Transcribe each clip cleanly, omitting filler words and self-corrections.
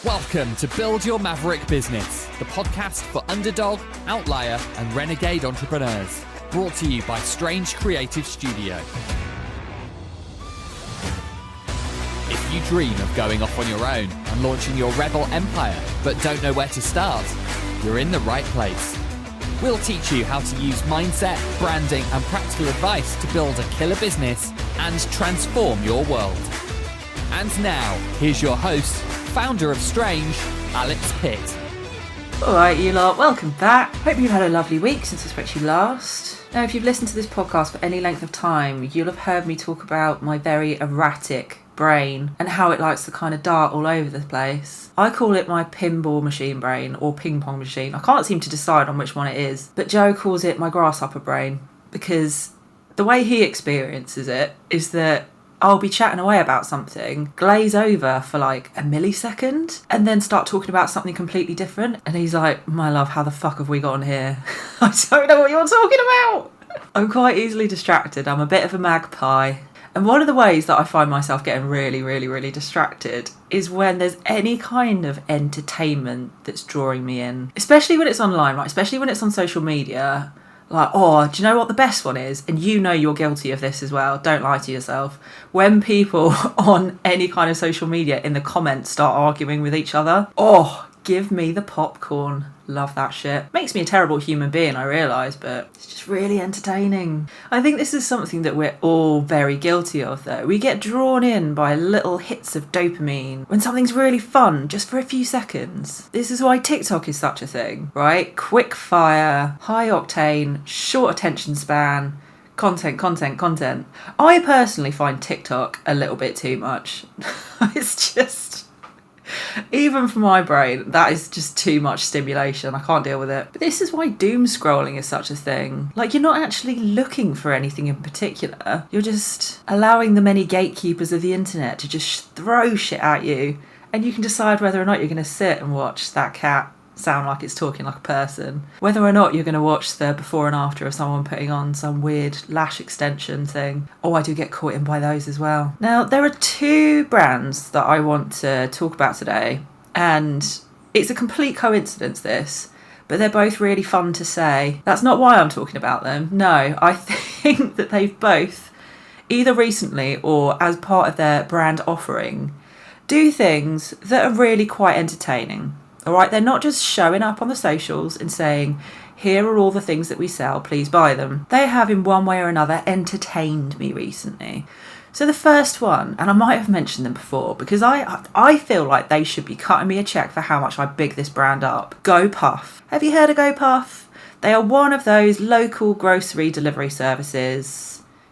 Welcome to Build Your Maverick Business, the podcast for underdog, outlier, and renegade entrepreneurs. Brought to you by Strange Creative Studio. If you dream of going off on your own and launching your rebel empire, but don't know where to start, you're in the right place. We'll teach you how to use mindset, branding, and practical advice to build a killer business and transform your world. And now, here's your host, founder of Strange, Alex Pitt. Alright, you lot, welcome back. Hope you've had a lovely week since I spoke to you last. Now, if you've listened to this podcast for any length of time, you'll have heard me talk about my very erratic brain and how it likes to kind of dart all over the place. I call it my pinball machine brain or ping pong machine. I can't seem to decide on which one it is, but Joe calls it my grasshopper brain because the way he experiences it is that I'll be chatting away about something, glaze over for like a millisecond, and then start talking about something completely different. And he's like, my love, how the fuck have we gotten here? I don't know what you're talking about. I'm quite easily distracted. I'm a bit of a magpie. And one of the ways that I find myself getting really distracted is when there's any kind of entertainment that's drawing me in. Especially when it's online, right? Especially when it's on social media. Like, oh, do you know what the best one is? And you know you're guilty of this as well. Don't lie to yourself. When people on any kind of social media in the comments start arguing with each other, oh, give me the popcorn. Love that shit. Makes me a terrible human being, I realise, but it's just really entertaining. I think this is something that we're all very guilty of, though. We get drawn in by little hits of dopamine when something's really fun, just for a few seconds. This is why TikTok is such a thing, right? Quick fire, high octane, short attention span, content. I personally find TikTok a little bit too much. It's just... even for my brain, that is just too much stimulation. I can't deal with it. But this is why doom scrolling is such a thing. Like, you're not actually looking for anything in particular. You're just allowing the many gatekeepers of the internet to just throw shit at you. And you can decide whether or not you're going to sit and watch that cat sound like it's talking like a person. Whether or not you're going to watch the before and after of someone putting on some weird lash extension thing. Oh, I do get caught in by those as well. Now, there are two brands that I want to talk about today, and it's a complete coincidence, this, but they're both really fun to say. That's not why I'm talking about them. No, I think that they've both, either recently or as part of their brand offering, do things that are really quite entertaining. All right, they're not just showing up on the socials and saying, here are all the things that we sell, please buy them. They have in one way or another entertained me recently. So the first one, and I might have mentioned them before because I feel like they should be cutting me a check for how much I big this brand up. Go Puff. Have you heard of Go Puff? They are one of those local grocery delivery services.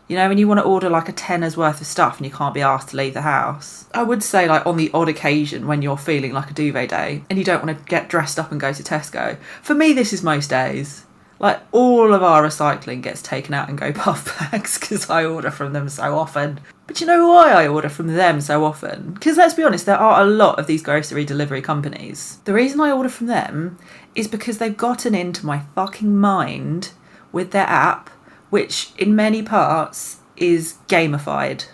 You know, when you want to order like a tenner's worth of stuff and you can't be asked to leave the house. I would say, like, on the odd occasion when you're feeling like a duvet day and you don't want to get dressed up and go to Tesco. For me, this is most days. Like, all of our recycling gets taken out in Go Puff bags because I order from them so often. But you know why I order from them so often? Because let's be honest, there are a lot of these grocery delivery companies. The reason I order from them is because they've gotten into my fucking mind with their app, which in many parts is gamified.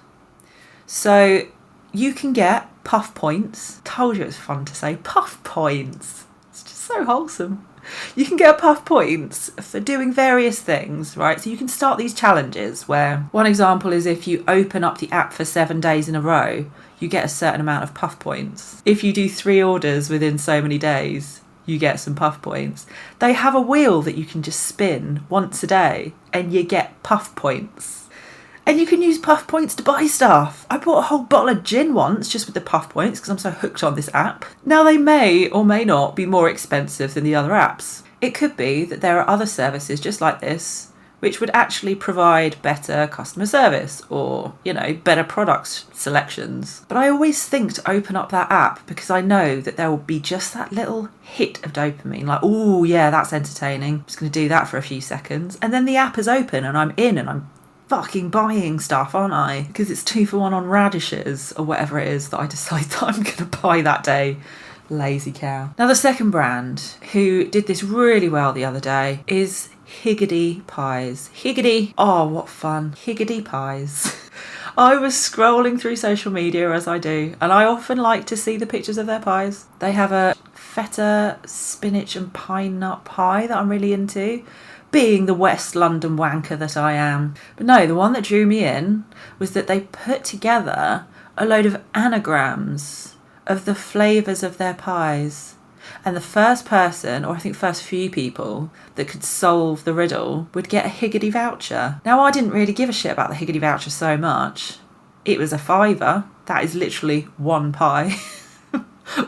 So you can get puff points. Told you it was fun to say puff points. It's just so wholesome. You can get puff points for doing various things, right? So you can start these challenges where one example is if you open up the app for 7 days in a row, you get a certain amount of puff points. If you do 3 orders within so many days, you get some puff points. They have a wheel that you can just spin once a day and you get puff points. And you can use puff points to buy stuff. I bought a whole bottle of gin once just with the puff points because I'm so hooked on this app. Now, they may or may not be more expensive than the other apps. It could be that there are other services just like this which would actually provide better customer service or, you know, better product selections. But I always think to open up that app because I know that there will be just that little hit of dopamine, like, oh yeah, that's entertaining. I'm just going to do that for a few seconds. And then the app is open and I'm in and I'm fucking buying stuff, aren't I? Because it's 2 for 1 on radishes or whatever it is that I decide that I'm going to buy that day. Lazy cow. Now, the second brand who did this really well the other day is Higgity Pies. Higgity. Oh, what fun. Higgity Pies. I was scrolling through social media as I do, and I often like to see the pictures of their pies. They have a feta, spinach and pine nut pie that I'm really into, being the West London wanker that I am. But no, the one that drew me in was that they put together a load of anagrams of the flavours of their pies. And the first person, or I think first few people, that could solve the riddle would get a Higgity voucher. Now, I didn't really give a shit about the Higgity voucher so much. It was a £5. That is literally one pie.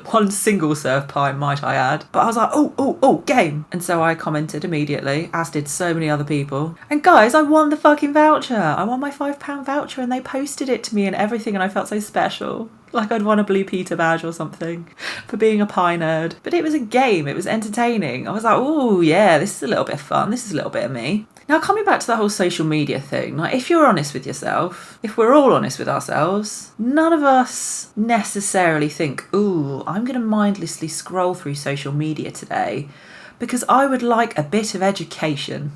One single serve pie, might I add. But I was like, oh, game. And so I commented immediately, as did so many other people. And guys, I won the fucking voucher. I won my £5 voucher and they posted it to me and everything, and I felt so special. Like I'd won a Blue Peter badge or something for being a pie nerd. But it was a game, it was entertaining. I was like, oh yeah, this is a little bit of fun. This is a little bit of me. Now, coming back to the whole social media thing, like if you're honest with yourself, if we're all honest with ourselves, none of us necessarily think, ooh, I'm going to mindlessly scroll through social media today because I would like a bit of education.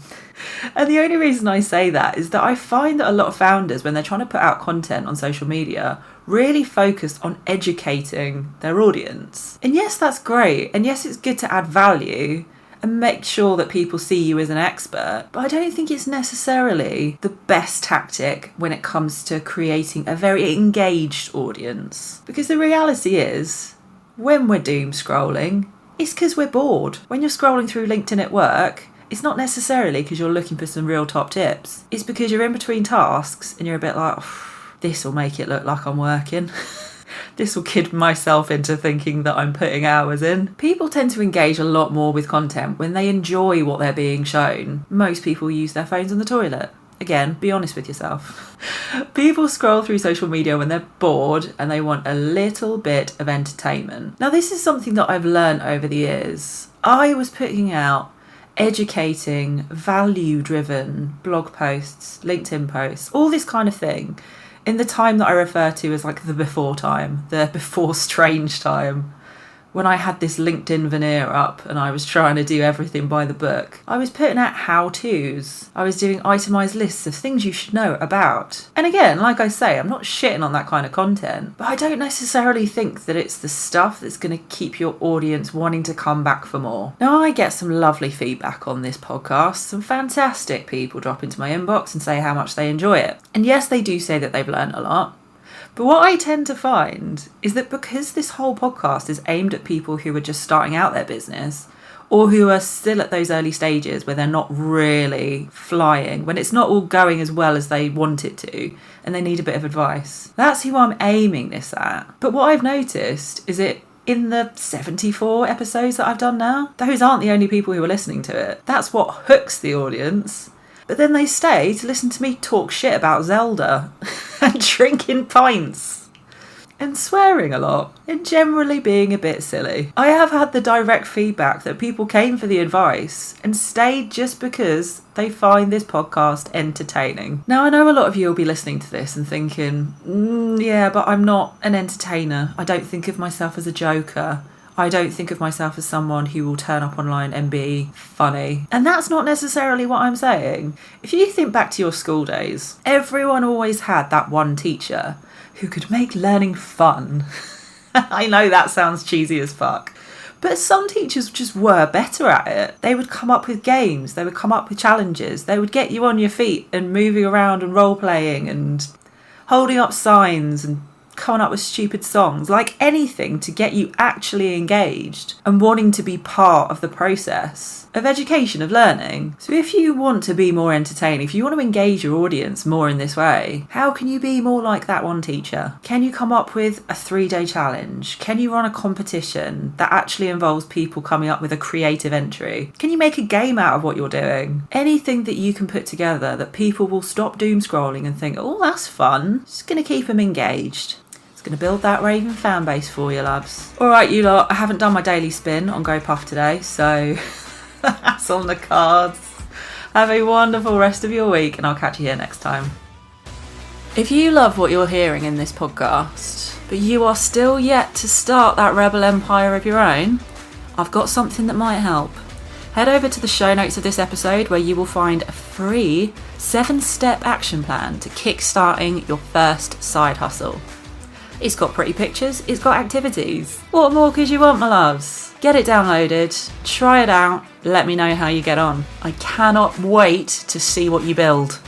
And the only reason I say that is that I find that a lot of founders, when they're trying to put out content on social media, really focus on educating their audience. And yes, that's great. And yes, it's good to add value and make sure that people see you as an expert. But I don't think it's necessarily the best tactic when it comes to creating a very engaged audience. Because the reality is, when we're doom scrolling, it's because we're bored. When you're scrolling through LinkedIn at work, it's not necessarily because you're looking for some real top tips. It's because you're in between tasks and you're a bit like, this will make it look like I'm working. This will kid myself into thinking that I'm putting hours in. People tend to engage a lot more with content when they enjoy what they're being shown. Most people use their phones on the toilet. Again, be honest with yourself. People scroll through social media when they're bored and they want a little bit of entertainment. Now, this is something that I've learned over the years. I was putting out educating, value-driven blog posts, LinkedIn posts, all this kind of thing in the time that I refer to as like the before time, the before strange time, when I had this LinkedIn veneer up and I was trying to do everything by the book. I was putting out how-tos. I was doing itemised lists of things you should know about. And again, like I say, I'm not shitting on that kind of content, but I don't necessarily think that it's the stuff that's going to keep your audience wanting to come back for more. Now, I get some lovely feedback on this podcast. Some fantastic people drop into my inbox and say how much they enjoy it. And yes, they do say that they've learned a lot. But what I tend to find is that because this whole podcast is aimed at people who are just starting out their business or who are still at those early stages where they're not really flying, when it's not all going as well as they want it to and they need a bit of advice, that's who I'm aiming this at. But what I've noticed is it in the 74 episodes that I've done now, those aren't the only people who are listening to it. That's what hooks the audience. But then they stay to listen to me talk shit about Zelda and drinking pints and swearing a lot and generally being a bit silly. I have had the direct feedback that people came for the advice and stayed just because they find this podcast entertaining. Now, I know a lot of you will be listening to this and thinking, yeah, but I'm not an entertainer. I don't think of myself as a joker. I don't think of myself as someone who will turn up online and be funny. And that's not necessarily what I'm saying. If you think back to your school days, everyone always had that one teacher who could make learning fun. I know that sounds cheesy as fuck. But some teachers just were better at it. They would come up with games, they would come up with challenges, they would get you on your feet and moving around and role-playing and holding up signs and coming up with stupid songs, like anything to get you actually engaged and wanting to be part of the process of education, of learning. So if you want to be more entertaining, if you want to engage your audience more in this way, how can you be more like that one teacher? Can you come up with a 3-day challenge? Can you run a competition that actually involves people coming up with a creative entry? Can you make a game out of what you're doing? Anything that you can put together that people will stop doom scrolling and think, oh, that's fun. It's going to keep them engaged. It's going to build that raving fan base for you, loves. All right, you lot, I haven't done my daily spin on Go Puff today, so that's on the cards. Have a wonderful rest of your week, and I'll catch you here next time. If you love what you're hearing in this podcast, but you are still yet to start that rebel empire of your own, I've got something that might help. Head over to the show notes of this episode where you will find a free 7-step action plan to kickstarting your first side hustle. It's got pretty pictures, it's got activities. What more could you want, my loves? Get it downloaded, try it out, let me know how you get on. I cannot wait to see what you build.